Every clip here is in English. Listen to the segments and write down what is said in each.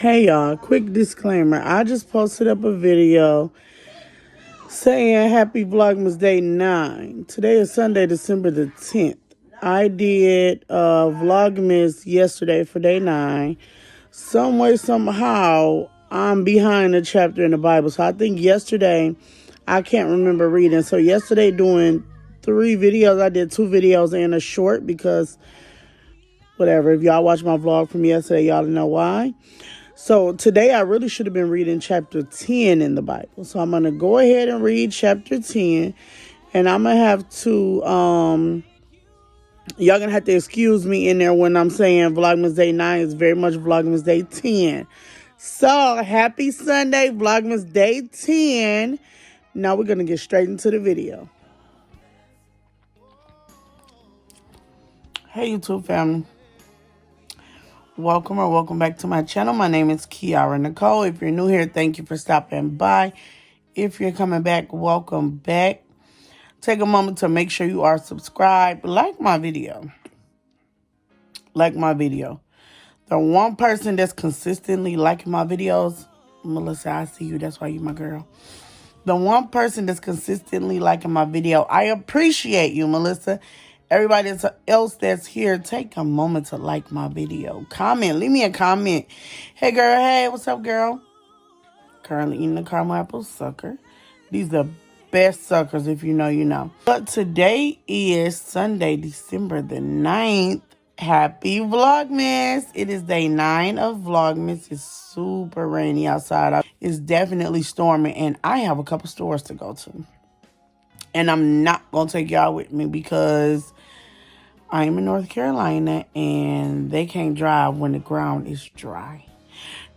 Hey y'all, quick disclaimer. I just posted up a video saying happy Vlogmas Day 9. Today is Sunday, December the 10th. I did Vlogmas yesterday for day 9. Some way, somehow, I'm behind a chapter in the Bible. So I think yesterday, I can't remember reading. So yesterday doing 3 videos, I did 2 videos and a short because whatever. If y'all watch my vlog from yesterday, y'all know why. So today I really should have been reading chapter 10 in the Bible. So I'm going to go ahead and read chapter 10. And I'm going to have to, y'all going to have to excuse me in there when I'm saying Vlogmas Day 9 is very much Vlogmas Day 10. So happy Sunday, Vlogmas Day 10. Now we're going to get straight into the video. Hey YouTube family. Welcome back to my channel. My name is Kiara Nicole. If you're new here, thank you for stopping by. If you're coming back, welcome back. Take a moment to make sure you are subscribed. Like my video. The one person that's consistently liking my videos, Melissa, I see you. That's why you my girl. The one person that's consistently liking my video, I appreciate you, Melissa. Everybody else that's here, take a moment to like my video. Comment. Leave me a comment. Hey, girl. Hey, what's up, girl? Currently eating the caramel apple sucker. These are the best suckers, if you know, you know. But today is Sunday, December the 9th. Happy Vlogmas. It is day 9 of Vlogmas. It's super rainy outside. It's definitely storming, and I have a couple stores to go to. And I'm not going to take y'all with me because I am in North Carolina, and they can't drive when the ground is dry.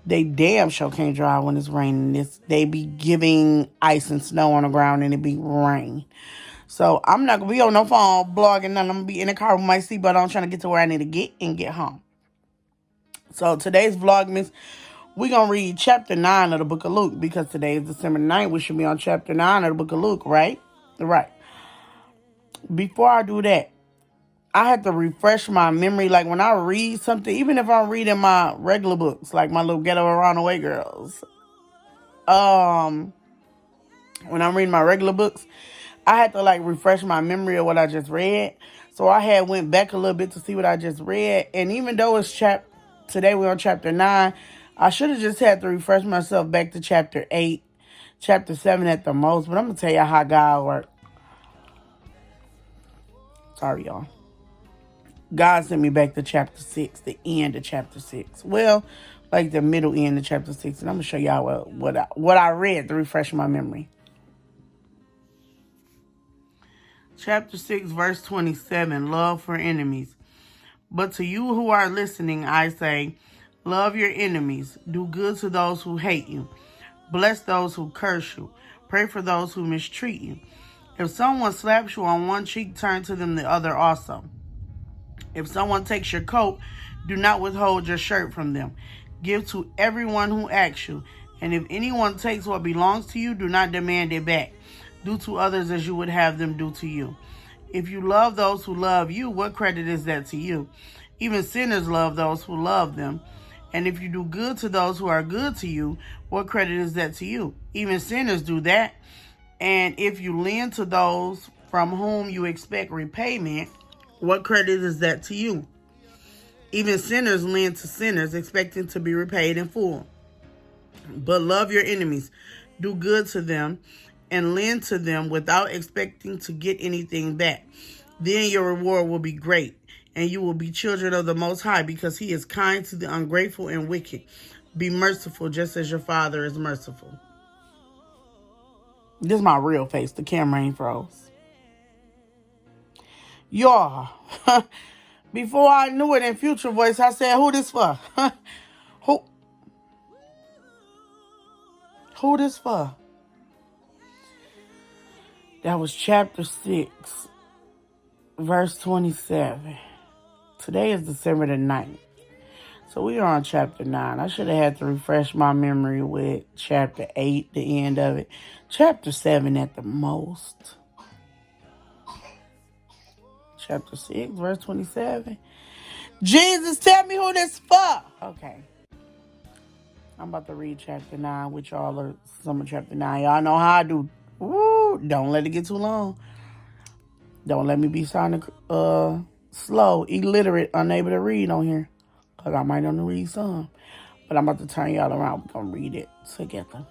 They damn sure can't drive when it's raining. They be giving ice and snow on the ground, and it be rain. So I'm not going to be on no phone blogging nothing. I'm going to be in the car with my seatbelt on trying to get to where I need to get and get home. So today's Vlogmas, we're going to read chapter 9 of the book of Luke because today is December 9th. We should be on chapter 9 of the book of Luke, right? Right. Before I do that, I had to refresh my memory. Like when I read something, even if I'm reading my regular books, like my little Ghetto Around the Way girls. When I'm reading my regular books, I had to like refresh my memory of what I just read. So I had went back a little bit to see what I just read. And even though it's today we're on chapter 9, I should have just had to refresh myself back to chapter 8, chapter 7 at the most. But I'm going to tell you how God works. Sorry, y'all. God sent me back to chapter 6, the end of chapter 6. Well, like the middle end of chapter 6. And I'm going to show y'all what I read to refresh my memory. Chapter 6, verse 27, love for enemies. But to you who are listening, I say, love your enemies. Do good to those who hate you. Bless those who curse you. Pray for those who mistreat you. If someone slaps you on one cheek, turn to them the other also. If someone takes your coat, do not withhold your shirt from them. Give to everyone who asks you. And if anyone takes what belongs to you, do not demand it back. Do to others as you would have them do to you. If you love those who love you, what credit is that to you? Even sinners love those who love them. And if you do good to those who are good to you, what credit is that to you? Even sinners do that. And if you lend to those from whom you expect repayment, what credit is that to you? Even sinners lend to sinners, expecting to be repaid in full. But love your enemies. Do good to them and lend to them without expecting to get anything back. Then your reward will be great, and you will be children of the Most High, because He is kind to the ungrateful and wicked. Be merciful just as your Father is merciful. This is my real face. The camera ain't froze. Y'all, before I knew it in Future Voice, I said, who this for? Who this for? That was chapter 6, verse 27. Today is December the 9th. So we are on chapter 9. I should have had to refresh my memory with chapter 8, the end of it. Chapter 7 at the most. Chapter 6, verse 27. Jesus, tell me who this for. Okay. I'm about to read chapter 9 with y'all, or some of chapter 9. Y'all know how I do. Woo, don't let it get too long. Don't let me be sounding slow, illiterate, unable to read on here. Because I might not read some. But I'm about to turn y'all around. We're going to read it together.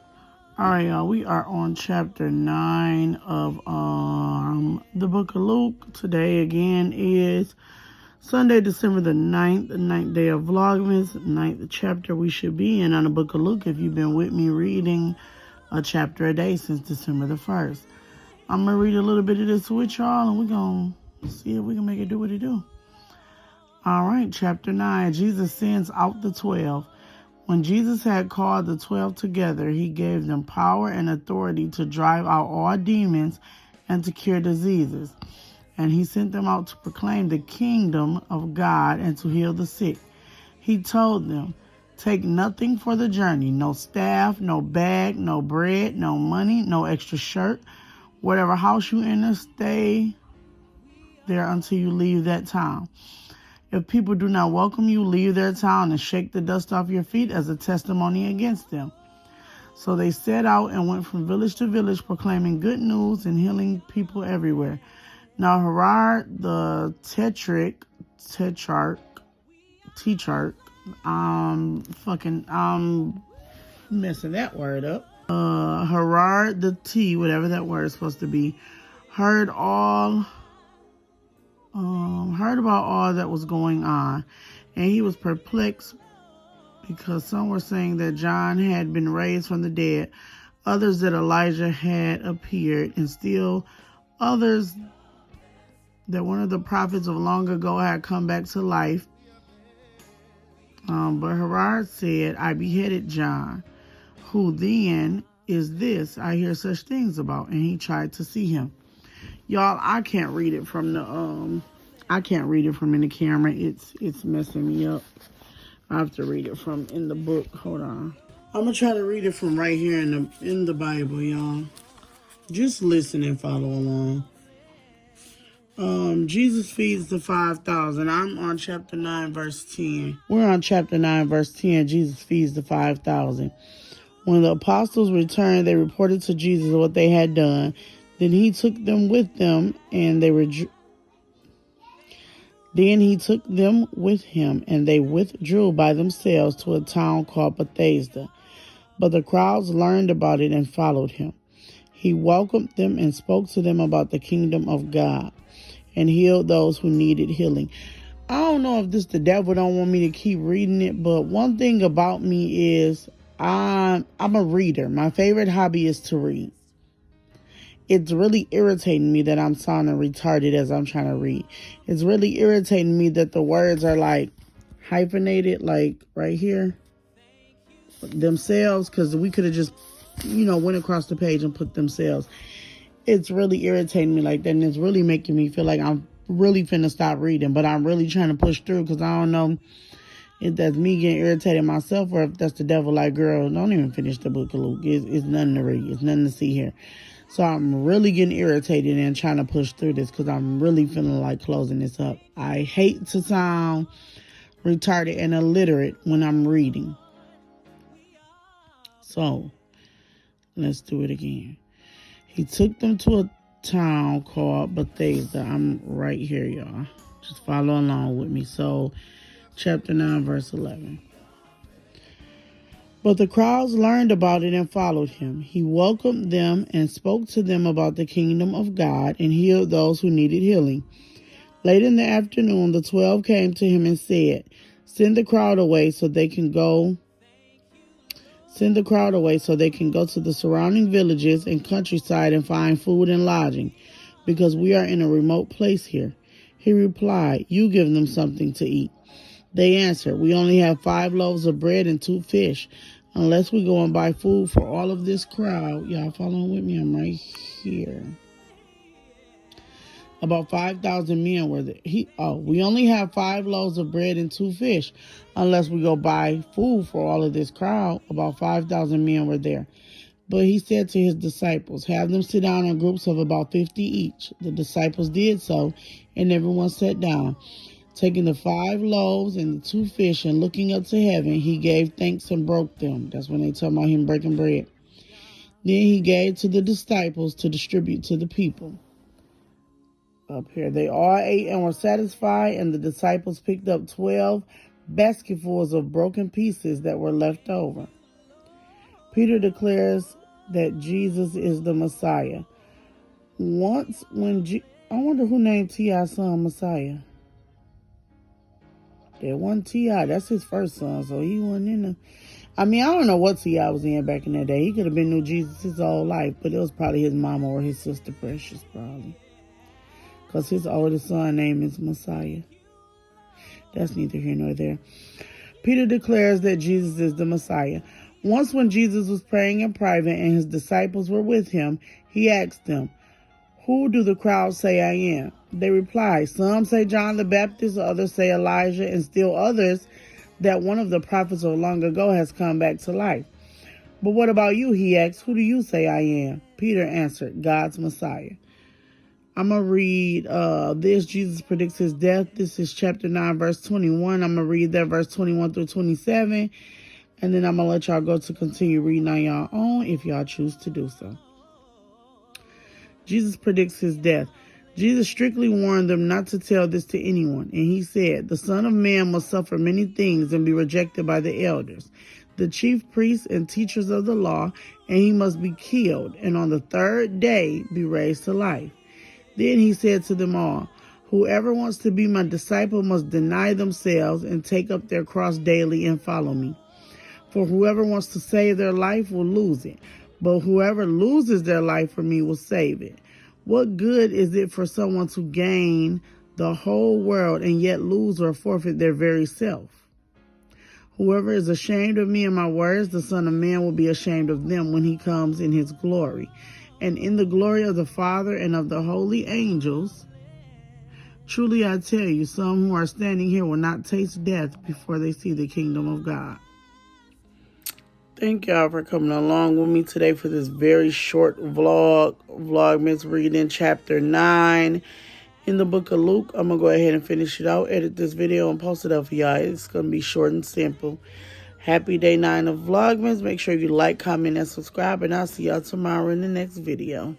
All right, y'all. We are on chapter 9 of the book of Luke. Today, again, is Sunday, December the 9th, the 9th day of Vlogmas, 9th chapter we should be in on the book of Luke if you've been with me reading a chapter a day since December the 1st. I'm going to read a little bit of this with y'all, and we're going to see if we can make it do what it do. All right, chapter 9, Jesus sends out the 12. When Jesus had called the 12 together, he gave them power and authority to drive out all demons and to cure diseases. And he sent them out to proclaim the kingdom of God and to heal the sick. He told them, take nothing for the journey, no staff, no bag, no bread, no money, no extra shirt. Whatever house you enter, stay there until you leave that town. If people do not welcome you, leave their town and shake the dust off your feet as a testimony against them. So they set out and went from village to village, proclaiming good news and healing people everywhere. Now Herod the tetrarch, messing that word up. Herod the whatever that word is supposed to be, heard about all that was going on, and he was perplexed because some were saying that John had been raised from the dead, others that Elijah had appeared, and still others that one of the prophets of long ago had come back to life. But Herod said, I beheaded John. Who then is this I hear such things about? And he tried to see him. Y'all, I can't read it from in the camera. It's messing me up. I have to read it from in the book. Hold on. I'm gonna try to read it from right here in the Bible, y'all. Just listen and follow along. Jesus feeds the 5,000. I'm on chapter 9, verse 10. We're on chapter 9, verse 10. Jesus feeds the 5,000. When the apostles returned, they reported to Jesus what they had done. Then he took them with him, and they withdrew by themselves to a town called Bethsaida. But the crowds learned about it and followed him. He welcomed them and spoke to them about the kingdom of God and healed those who needed healing. I don't know if the devil don't want me to keep reading it, but one thing about me is I'm a reader. My favorite hobby is to read. It's really irritating me that I'm sounding retarded as I'm trying to read. It's really irritating me that the words are like hyphenated, like right here, themselves, because we could have just, went across the page and put themselves. It's really irritating me like that, and it's really making me feel like I'm really finna stop reading, but I'm really trying to push through because I don't know if that's me getting irritated myself or if that's the devil like, girl, don't even finish the book of Luke. It's nothing to read. It's nothing to see here. So I'm really getting irritated and trying to push through this because I'm really feeling like closing this up. I hate to sound retarded and illiterate when I'm reading. So let's do it again. He took them to a town called Bethsaida. I'm right here, y'all. Just follow along with me. So, chapter 9, verse 11. But the crowds learned about it and followed him. He welcomed them and spoke to them about the kingdom of God and healed those who needed healing. Late in the afternoon, the 12 came to him and said, Send the crowd away so they can go to the surrounding villages and countryside and find food and lodging, because we are in a remote place here. He replied, You give them something to eat. They answered, We only have 5 loaves of bread and 2 fish. Unless we go and buy food for all of this crowd. Y'all following with me? I'm right here. About 5,000 men were there. We only have 5 loaves of bread and 2 fish. Unless we go buy food for all of this crowd. About 5,000 men were there. But he said to his disciples, Have them sit down in groups of about 50 each. The disciples did so, and everyone sat down. Taking the 5 loaves and the 2 fish and looking up to heaven, he gave thanks and broke them. That's when they talk about him breaking bread. Then he gave to the disciples to distribute to the people. Up here, they all ate and were satisfied, and the disciples picked up 12 basketfuls of broken pieces that were left over. Peter declares that Jesus is the Messiah. I wonder who named T.I.'s son Messiah. That one T.I., that's his first son, so he wasn't in the... I don't know what T.I. was in back in that day. He could have been knew Jesus his whole life, but it was probably his mama or his sister Precious, probably. Because his oldest son name is Messiah. That's neither here nor there. Peter declares that Jesus is the Messiah. Once when Jesus was praying in private and his disciples were with him, he asked them, "Who do the crowd say I am?" They replied, "Some say John the Baptist, others say Elijah, and still others that one of the prophets of long ago has come back to life." "But what about you?" he asked. "Who do you say I am?" Peter answered, "God's Messiah." I'm going to read this. Jesus predicts his death. This is chapter 9, verse 21. I'm going to read that verse 21 through 27. And then I'm going to let y'all go to continue reading on y'all own if y'all choose to do so. Jesus predicts his death. Jesus strictly warned them not to tell this to anyone. And he said, "The Son of Man must suffer many things and be rejected by the elders, the chief priests and teachers of the law, and he must be killed, and on the 3rd day be raised to life." Then he said to them all, "Whoever wants to be my disciple must deny themselves and take up their cross daily and follow me. For whoever wants to save their life will lose it, but whoever loses their life for me will save it. What good is it for someone to gain the whole world and yet lose or forfeit their very self? Whoever is ashamed of me and my words, the Son of Man will be ashamed of them when he comes in his glory, and in the glory of the Father and of the holy angels. Truly I tell you, some who are standing here will not taste death before they see the kingdom of God." Thank y'all for coming along with me today for this very short Vlogmas reading chapter 9 in the book of Luke. I'm going to go ahead and finish it out, edit this video, and post it up for y'all. It's going to be short and simple. Happy day 9 of Vlogmas. Make sure you like, comment, and subscribe, and I'll see y'all tomorrow in the next video.